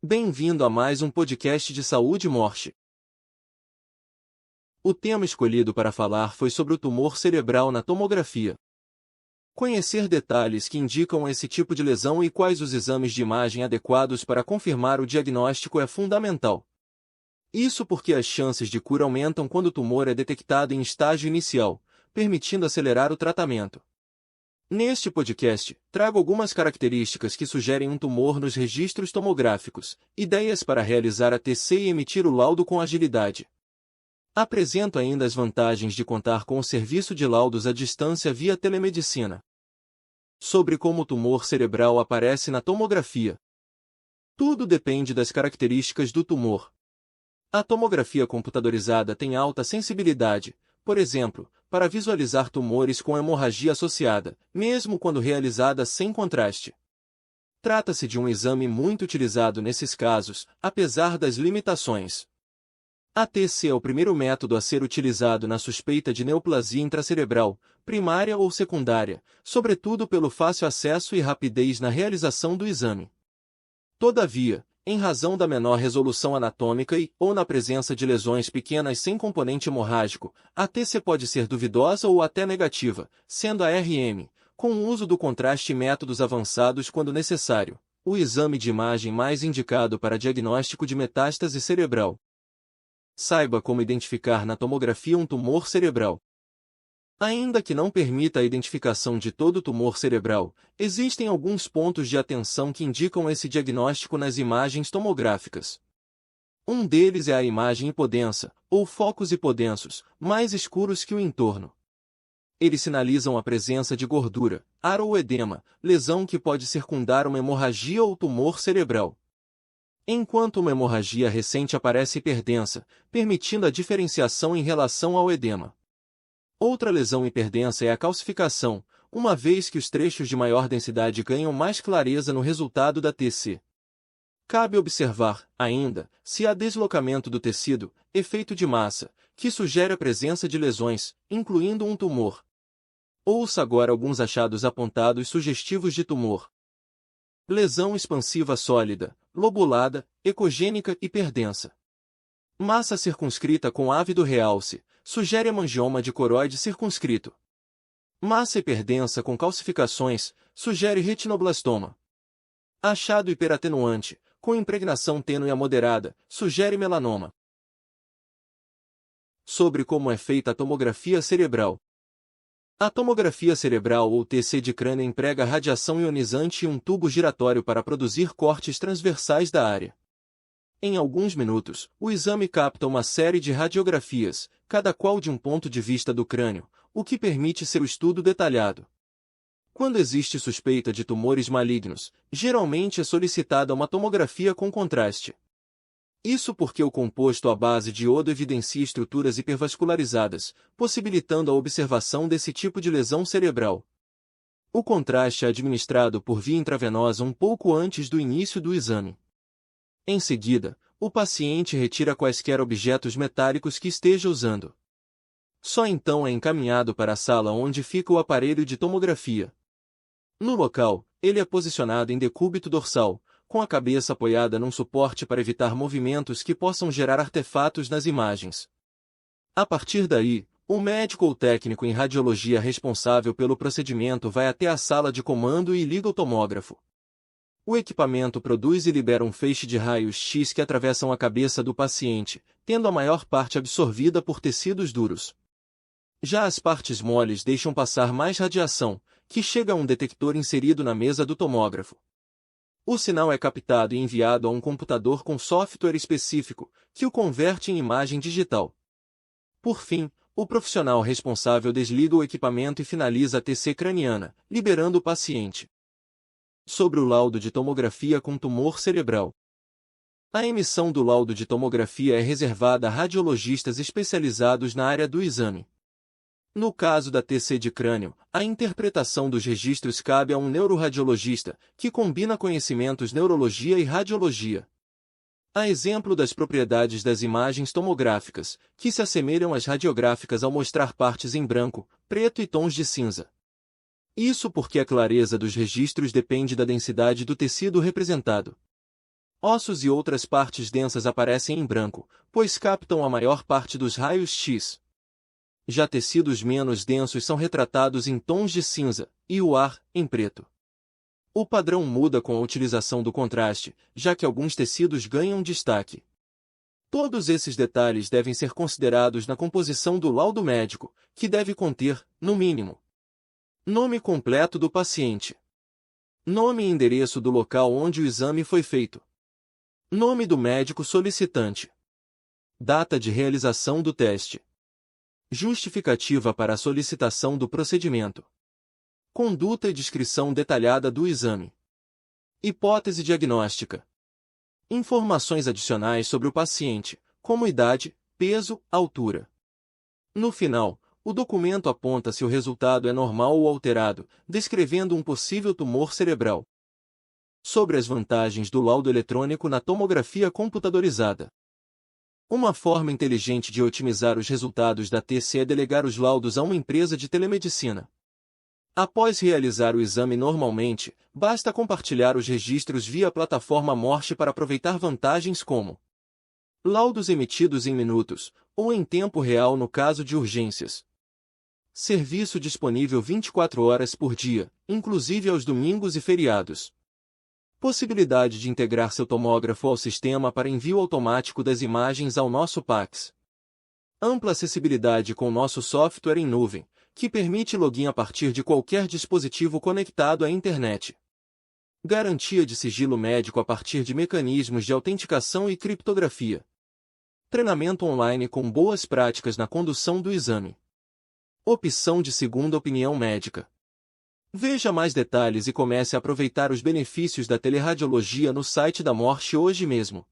Bem-vindo a mais um podcast de saúde e morte. O tema escolhido para falar foi sobre o tumor cerebral na tomografia. Conhecer detalhes que indicam esse tipo de lesão e quais os exames de imagem adequados para confirmar o diagnóstico é fundamental. Isso porque as chances de cura aumentam quando o tumor é detectado em estágio inicial, permitindo acelerar o tratamento. Neste podcast, trago algumas características que sugerem um tumor nos registros tomográficos, ideias para realizar a TC e emitir o laudo com agilidade. Apresento ainda as vantagens de contar com o serviço de laudos à distância via telemedicina. Sobre como o tumor cerebral aparece na tomografia. Tudo depende das características do tumor. A tomografia computadorizada tem alta sensibilidade, por exemplo, para visualizar tumores com hemorragia associada, mesmo quando realizada sem contraste. Trata-se de um exame muito utilizado nesses casos, apesar das limitações. A TC é o primeiro método a ser utilizado na suspeita de neoplasia intracerebral, primária ou secundária, sobretudo pelo fácil acesso e rapidez na realização do exame. Todavia, em razão da menor resolução anatômica ou na presença de lesões pequenas sem componente hemorrágico, a TC pode ser duvidosa ou até negativa, sendo a RM, com o uso do contraste e métodos avançados quando necessário, o exame de imagem mais indicado para diagnóstico de metástase cerebral. Saiba como identificar na tomografia um tumor cerebral. Ainda que não permita a identificação de todo tumor cerebral, existem alguns pontos de atenção que indicam esse diagnóstico nas imagens tomográficas. Um deles é a imagem hipodensa, ou focos hipodensos, mais escuros que o entorno. Eles sinalizam a presença de gordura, ar ou edema, lesão que pode circundar uma hemorragia ou tumor cerebral. Enquanto uma hemorragia recente aparece hiperdensa, permitindo a diferenciação em relação ao edema. Outra lesão hiperdensa é a calcificação, uma vez que os trechos de maior densidade ganham mais clareza no resultado da TC. Cabe observar, ainda, se há deslocamento do tecido, efeito de massa, que sugere a presença de lesões, incluindo um tumor. Ouça agora alguns achados apontados sugestivos de tumor. Lesão expansiva sólida, lobulada, ecogênica e hiperdensa. Massa circunscrita com ávido realce, sugere hemangioma de coroide circunscrito. Massa hiperdensa com calcificações, sugere retinoblastoma. Achado hiperatenuante, com impregnação tênue a moderada, sugere melanoma. Sobre como é feita a tomografia cerebral. A tomografia cerebral ou TC de crânio emprega radiação ionizante e um tubo giratório para produzir cortes transversais da área. Em alguns minutos, o exame capta uma série de radiografias, cada qual de um ponto de vista do crânio, o que permite seu estudo detalhado. Quando existe suspeita de tumores malignos, geralmente é solicitada uma tomografia com contraste. Isso porque o composto à base de iodo evidencia estruturas hipervascularizadas, possibilitando a observação desse tipo de lesão cerebral. O contraste é administrado por via intravenosa um pouco antes do início do exame. Em seguida, o paciente retira quaisquer objetos metálicos que esteja usando. Só então é encaminhado para a sala onde fica o aparelho de tomografia. No local, ele é posicionado em decúbito dorsal, com a cabeça apoiada num suporte para evitar movimentos que possam gerar artefatos nas imagens. A partir daí, o médico ou técnico em radiologia responsável pelo procedimento vai até a sala de comando e liga o tomógrafo. O equipamento produz e libera um feixe de raios X que atravessam a cabeça do paciente, tendo a maior parte absorvida por tecidos duros. Já as partes moles deixam passar mais radiação, que chega a um detector inserido na mesa do tomógrafo. O sinal é captado e enviado a um computador com software específico, que o converte em imagem digital. Por fim, o profissional responsável desliga o equipamento e finaliza a TC craniana, liberando o paciente. Sobre o laudo de tomografia com tumor cerebral. A emissão do laudo de tomografia é reservada a radiologistas especializados na área do exame. No caso da TC de crânio, a interpretação dos registros cabe a um neuroradiologista, que combina conhecimentos neurologia e radiologia. A exemplo das propriedades das imagens tomográficas, que se assemelham às radiográficas ao mostrar partes em branco, preto e tons de cinza. Isso porque a clareza dos registros depende da densidade do tecido representado. Ossos e outras partes densas aparecem em branco, pois captam a maior parte dos raios X. Já tecidos menos densos são retratados em tons de cinza, e o ar, em preto. O padrão muda com a utilização do contraste, já que alguns tecidos ganham destaque. Todos esses detalhes devem ser considerados na composição do laudo médico, que deve conter, no mínimo, nome completo do paciente, nome e endereço do local onde o exame foi feito, nome do médico solicitante, data de realização do teste, justificativa para a solicitação do procedimento, conduta e descrição detalhada do exame, hipótese diagnóstica, informações adicionais sobre o paciente, como idade, peso, altura. No final, o documento aponta se o resultado é normal ou alterado, descrevendo um possível tumor cerebral. Sobre as vantagens do laudo eletrônico na tomografia computadorizada. Uma forma inteligente de otimizar os resultados da TC é delegar os laudos a uma empresa de telemedicina. Após realizar o exame normalmente, basta compartilhar os registros via a plataforma Morse para aproveitar vantagens como laudos emitidos em minutos, ou em tempo real no caso de urgências. Serviço disponível 24 horas por dia, inclusive aos domingos e feriados. Possibilidade de integrar seu tomógrafo ao sistema para envio automático das imagens ao nosso PACS. Ampla acessibilidade com nosso software em nuvem, que permite login a partir de qualquer dispositivo conectado à internet. Garantia de sigilo médico a partir de mecanismos de autenticação e criptografia. Treinamento online com boas práticas na condução do exame. Opção de segunda opinião médica. Veja mais detalhes e comece a aproveitar os benefícios da teleradiologia no site da Morse hoje mesmo.